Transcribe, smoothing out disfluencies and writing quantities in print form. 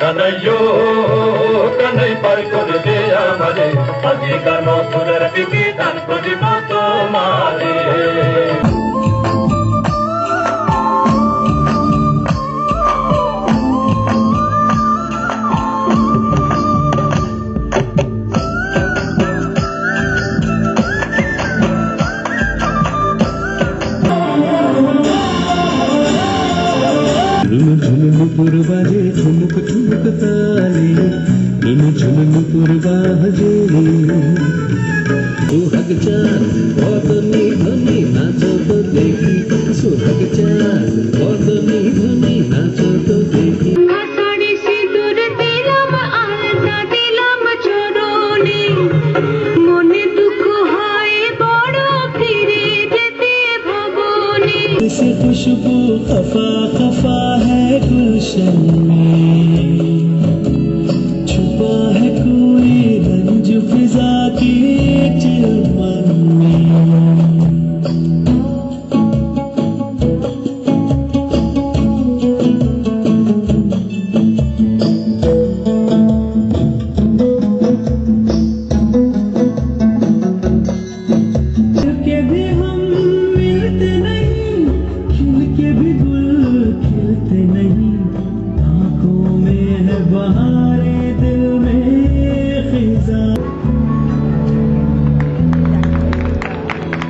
কানাইয়ো কানাই পার করে দে আমারে আজিকার মথুরার পিপি দান করিব তোমারে झुमपुर बाजे ठुमक ठुमक ताले झुमपुर बाजे सुहाग चाल बदनी धनी नाच तो देखी सुहाग चाल बदनी धनी नाच तो देखी आषाढ़ी सिंदूर दिलाम आलता दिलाम चरणे मने दुख হয় বড় ফিরে যেতে ভবনে खुशबू खफा खफा है गुलशन